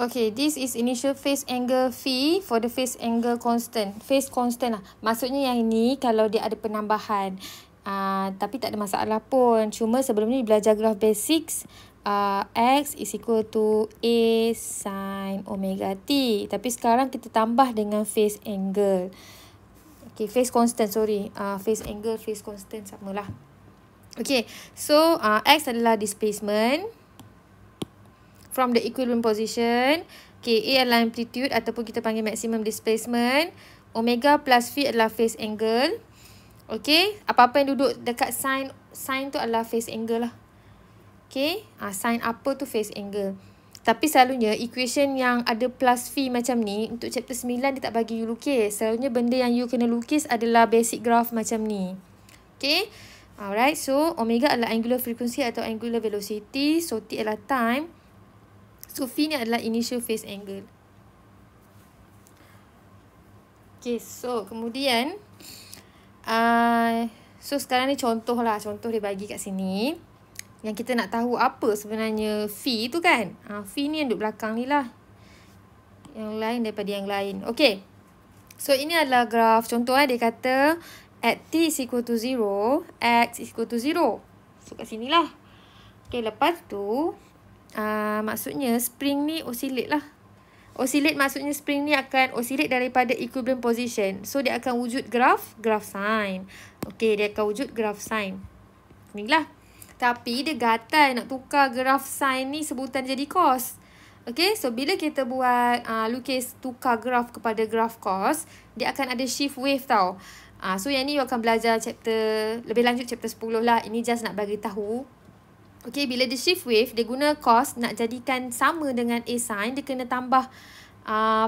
Okay, this is initial phase angle phi for the phase angle constant. Phase constant lah. Maksudnya yang ni kalau dia ada penambahan. Tapi tak ada masalah pun. Cuma sebelum ni belajar graf basics. X is equal to A sin omega T. Tapi sekarang kita tambah dengan phase angle. Okay, phase constant, sorry. Phase angle, phase constant samalah. Okay, so X adalah displacement from the equilibrium position. Okay, A adalah amplitude ataupun kita panggil maximum displacement. Omega plus phi adalah phase angle. Okay, apa-apa yang duduk dekat sin tu adalah phase angle lah. Okay, sin apa tu phase angle. Tapi selalunya equation yang ada plus phi macam ni, untuk chapter 9 dia tak bagi you lukis. Selalunya benda yang you kena lukis adalah basic graph macam ni. Okay, alright, so omega adalah angular frequency atau angular velocity. So T adalah time. So, phi ni adalah initial phase angle. Okay, so kemudian, so sekarang ni contoh lah. Contoh dia bagi kat sini. Yang kita nak tahu apa sebenarnya phi tu kan. Phi ni yang duduk belakang ni lah. Yang lain daripada yang lain. Okay. So, ini adalah graf. Contoh dia kata, at T is equal to 0, X is equal to 0. So, kat sini lah. Okay, lepas tu, maksudnya spring ni oscillate lah. Oscillate maksudnya spring ni akan oscillate daripada equilibrium position. So, dia akan wujud graf sin. Okay, dia akan wujud graf sin. Inilah. Tapi, dia gatal nak tukar graf sin ni sebutan jadi cos. Okay, so bila kita buat lukis tukar graf kepada graf cos, dia akan ada shift wave tau. So, yang ni you akan belajar chapter, lebih lanjut chapter 10 lah. Ini just nak bagi tahu. Okay, bila dia shift wave, dia guna cos nak jadikan sama dengan A sin, dia kena tambah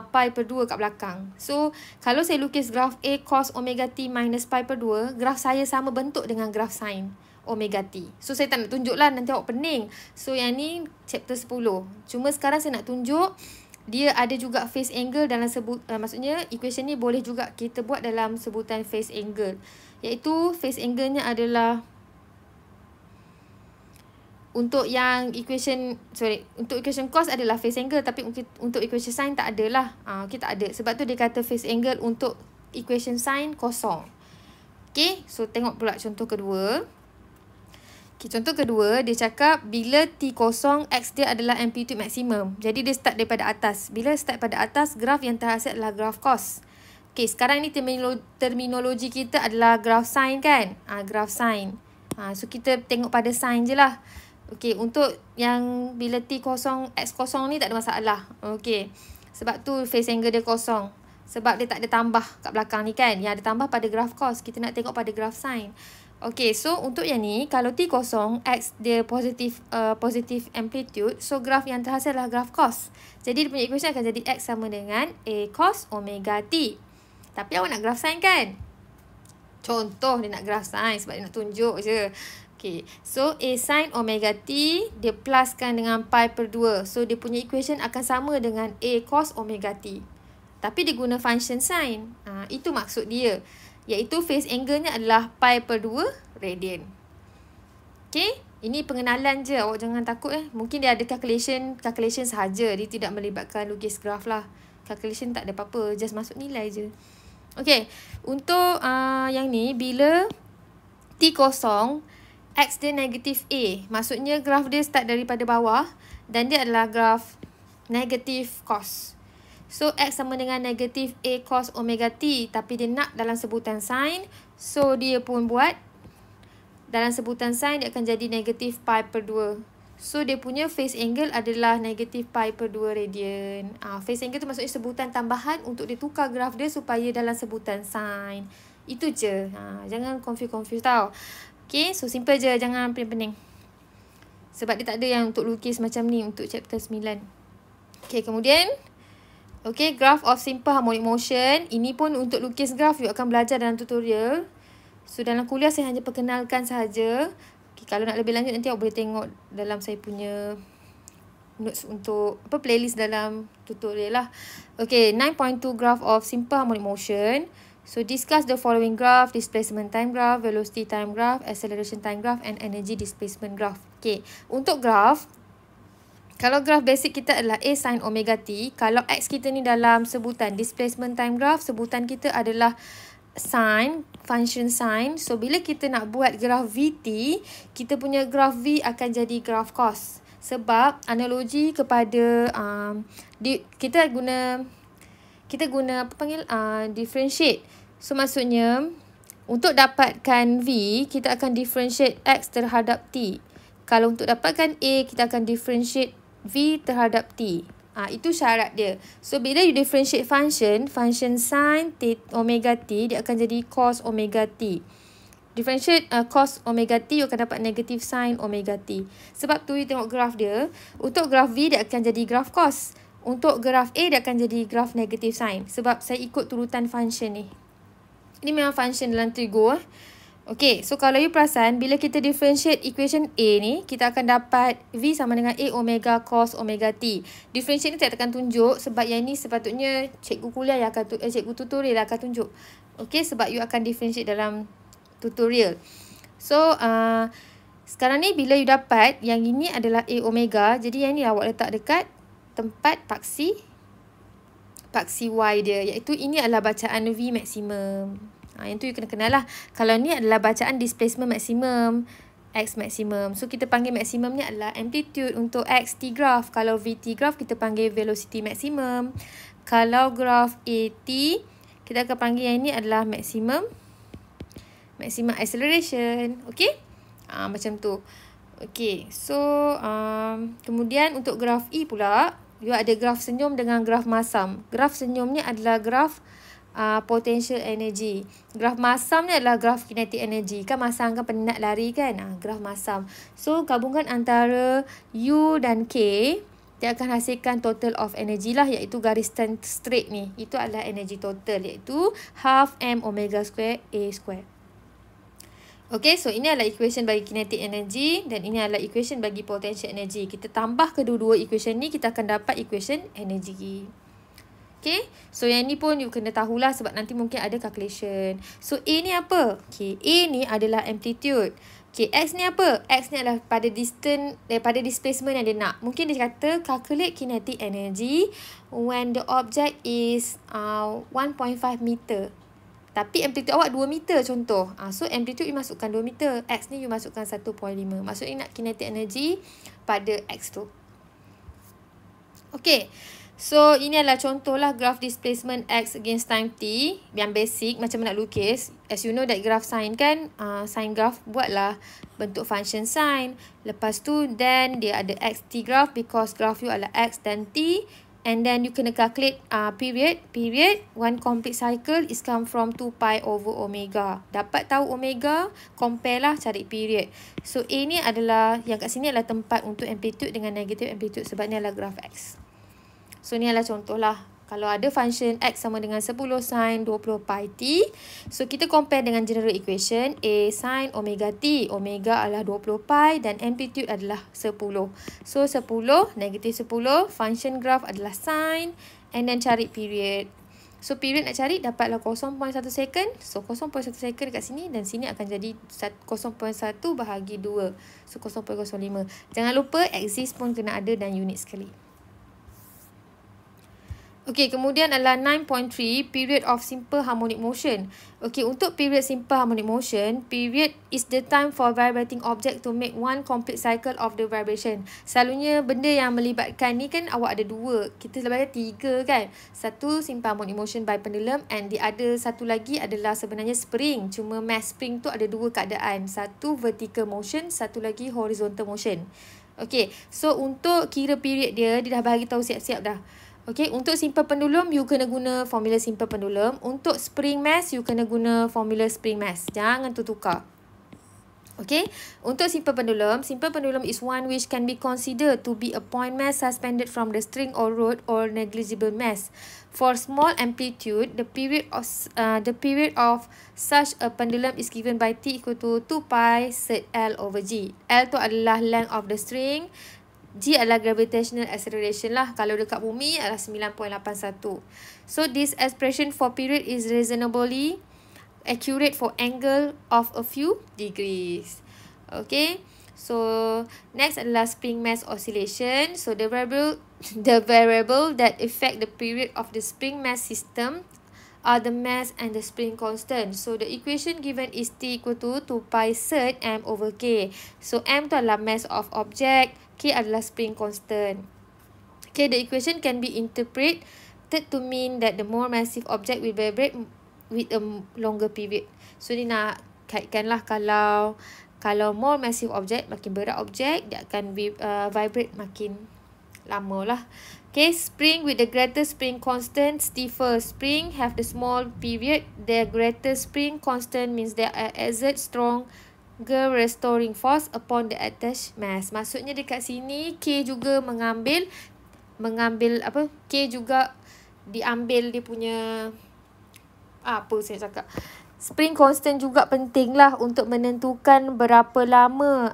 pi per 2 kat belakang. So, kalau saya lukis graf A cos omega T minus pi per 2, graf saya sama bentuk dengan graf sin omega T. So, saya tak nak tunjuk lah, nanti awak pening. So, yang ni chapter 10. Cuma sekarang saya nak tunjuk, dia ada juga phase angle dalam maksudnya equation ni boleh juga kita buat dalam sebutan phase angle. Iaitu phase angle-nya adalah untuk yang equation, untuk equation cos adalah phase angle, tapi untuk equation sin tak adalah. Okay, tak ada. Sebab tu dia kata phase angle untuk equation sin kosong. Okay, so tengok pula contoh kedua. Okay, contoh kedua, dia cakap bila T kosong, X dia adalah amplitude maksimum. Jadi dia start daripada atas. Bila start pada atas, graf yang terhasil adalah graf cos. Okay, sekarang ni terminologi kita adalah graf sin kan? Graf sin. So kita tengok pada sin je lah. Okay, untuk yang bila T kosong, X kosong ni tak ada masalah. Okay, sebab tu phase angle dia kosong. Sebab dia tak ada tambah kat belakang ni kan. Yang ada tambah pada graf cos. Kita nak tengok pada graf sin. Okay, so untuk yang ni, kalau T kosong, X dia positif amplitude. So, graf yang terhasil adalah graf cos. Jadi, dia punya equation akan jadi X sama dengan A cos omega T. Tapi awak nak graf sin kan? Contoh dia nak graf sin sebab dia nak tunjuk je. Okay, so A sin omega T, dia pluskan dengan pi per 2. So, dia punya equation akan sama dengan A cos omega T. Tapi dia guna function sin. Itu maksud dia. Iaitu phase angle-nya adalah pi per 2 radian. Okay, ini pengenalan je. Awak jangan takut Mungkin dia ada calculation sahaja. Dia tidak melibatkan lukis graf lah. Calculation tak ada apa-apa. Just masuk nilai je. Okay, untuk yang ni, bila T kosong, X dia negatif A. Maksudnya graf dia start daripada bawah dan dia adalah graf negatif cos. So, X sama dengan negatif A cos omega T. Tapi dia nak dalam sebutan sin. So, dia pun buat dalam sebutan sin dia akan jadi negatif pi per 2. So, dia punya phase angle adalah negatif pi per 2 radian. Phase angle tu maksudnya sebutan tambahan untuk dia tukar graf dia supaya dalam sebutan sin. Itu je. Jangan confuse tau. Okay, so simple je. Jangan pening-pening. Sebab dia tak ada yang untuk lukis macam ni untuk chapter 9. Okay, kemudian. Okay, graph of simple harmonic motion. Ini pun untuk lukis graf you akan belajar dalam tutorial. So, dalam kuliah saya hanya perkenalkan sahaja. Okay, kalau nak lebih lanjut nanti awak boleh tengok dalam saya punya notes untuk playlist dalam tutorial lah. Okay, 9.2 graph of simple harmonic motion. So, discuss the following graph: displacement time graph, velocity time graph, acceleration time graph, and energy displacement graph. Okay, untuk graph, Kalau graf basic kita adalah A sin omega T. Kalau X kita ni dalam sebutan displacement time graph, sebutan kita adalah sin, function sin. So, bila kita nak buat graf VT, kita punya graf V akan jadi graf cos. Sebab analogi kepada kita guna apa panggil differentiate. So, maksudnya untuk dapatkan V, kita akan differentiate X terhadap T. Kalau untuk dapatkan A, kita akan differentiate V terhadap T. Itu syarat dia. So, bila you differentiate function sin omega T, dia akan jadi cos omega T. Differentiate cos omega T, you akan dapat negative sin omega T. Sebab tu, you tengok graf dia. Untuk graf V, dia akan jadi graf cos. Untuk graf A, dia akan jadi graf negative sin. Sebab saya ikut turutan function ni. Ini memang function dalam trigo. Okay, so kalau you perasan, bila kita differentiate equation A ni, kita akan dapat V sama dengan A omega cos omega T. Differentiate ni saya akan tunjuk sebab yang ni sepatutnya cikgu kuliah yang akan cikgu tutorial akan tunjuk. Okay, sebab you akan differentiate dalam tutorial. So, sekarang ni bila you dapat, yang ini adalah A omega. Jadi yang ni awak letak dekat tempat paksi Y dia. Iaitu ini adalah bacaan V maksimum. Yang tu you kena kenal lah. Kalau ni adalah bacaan displacement maksimum, X maksimum. So, kita panggil maksimum ni adalah amplitude untuk X T graph. Kalau VT graph, kita panggil velocity maksimum. Kalau graph AT, kita akan panggil yang ini adalah maximum acceleration. Okay? Macam tu. Okay. So, kemudian untuk graph E pula, you ada graf senyum dengan graf masam. Graf senyum ni adalah graf potential energy. Graf masam ni adalah graf kinetic energy. Kan masam kan penat lari kan? Graf masam. So, gabungan antara U dan K, dia akan hasilkan total of energy lah, iaitu garis straight ni. Itu adalah energy total, iaitu half m omega square A square. Okay, so ini adalah equation bagi kinetic energy dan ini adalah equation bagi potential energy. Kita tambah kedua-dua equation ni, kita akan dapat equation energy. Okay, so yang ni pun you kena tahulah sebab nanti mungkin ada calculation. So, A ni apa? Okay, A ni adalah amplitude. Okay, X ni apa? X ni adalah pada distance, daripada displacement yang dia nak. Mungkin dia kata calculate kinetic energy when the object is 1.5 meter. Tapi amplitude awak 2 meter contoh. So, amplitude you masukkan 2 meter. X ni you masukkan 1.5. Maksudnya nak kinetic energy pada X tu. Okay. So, ini adalah contohlah graph displacement X against time T. Yang basic, macam mana nak lukis. As you know that graph sin kan, sin graph buatlah bentuk function sin. Lepas tu, then dia ada X T graph because graph you adalah X dan T. And then you kena calculate period. One complete cycle is come from 2 pi over omega. Dapat tahu omega, compare lah, cari period. So, A ni adalah, yang kat sini adalah tempat untuk amplitude dengan negative amplitude sebab ni adalah graph X. So, ni adalah contoh lah. Kalau ada function X sama dengan 10 sin 20 pi T. So, kita compare dengan general equation. A sin omega T. Omega adalah 20 pi dan amplitude adalah 10. So, 10, negative 10. Function graph adalah sin. And then cari period. So, period nak cari dapatlah 0.1 second. So, 0.1 second dekat sini. Dan sini akan jadi 0.1 bahagi 2. So, 0.05. Jangan lupa axis pun kena ada dan unit sekali. Okey, kemudian adalah 9.3, period of simple harmonic motion. Okey, untuk period simple harmonic motion, period is the time for vibrating object to make one complete cycle of the vibration. Selalunya benda yang melibatkan ni kan awak ada dua. Kita sebenarnya 3 kan. Satu simple harmonic motion by pendulum and the other satu lagi adalah sebenarnya spring. Cuma mass spring tu ada dua keadaan. Satu vertical motion, satu lagi horizontal motion. Okey, so untuk kira period dia dah bagi tahu siap-siap dah. Okay, untuk simple pendulum, you kena guna formula simple pendulum. Untuk spring mass, you kena guna formula spring mass. Jangan tukar. Okay, untuk simple pendulum is one which can be considered to be a point mass suspended from the string or rod or negligible mass. For small amplitude, the period of such a pendulum is given by T equal to 2 pi sed L over G. L tu adalah length of the string. G adalah gravitational acceleration lah. Kalau dekat bumi adalah 9.81. So, this expression for period is reasonably accurate for angle of a few degrees. Okay. So next adalah spring mass oscillation. So the variable that affect the period of the spring mass system are the mass and the spring constant. So the equation given is T equal to 2 pi cert M over K. So M tu adalah mass of object, K adalah spring constant. Okay, the equation can be interpreted to mean that the more massive object will vibrate with a longer period. So ni nak kaitkan lah, kalau more massive object, makin berat object, dia akan vibrate makin lama lah. Okay, spring with the greater spring constant stiffer. Spring have the small period. The greater spring constant means they exert stronger restoring force upon the attached mass. Maksudnya dekat sini K juga mengambil apa? K juga diambil dia punya apa saya cakap. Spring constant juga penting lah untuk menentukan berapa lama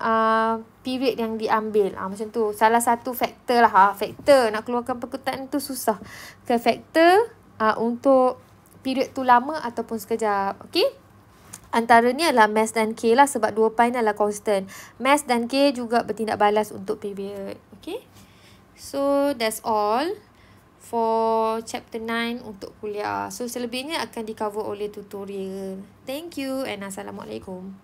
period yang diambil. Macam tu. Salah satu faktor lah. Faktor nak keluarkan perkataan tu susah. Faktor untuk period tu lama ataupun sekejap. Okay. Antaranya adalah mass dan K lah sebab 2 pi ni adalah constant. Mass dan K juga bertindak balas untuk period. Okay. So that's all for chapter 9 untuk kuliah. So selebihnya akan di cover oleh tutorial. Thank you and Assalamualaikum.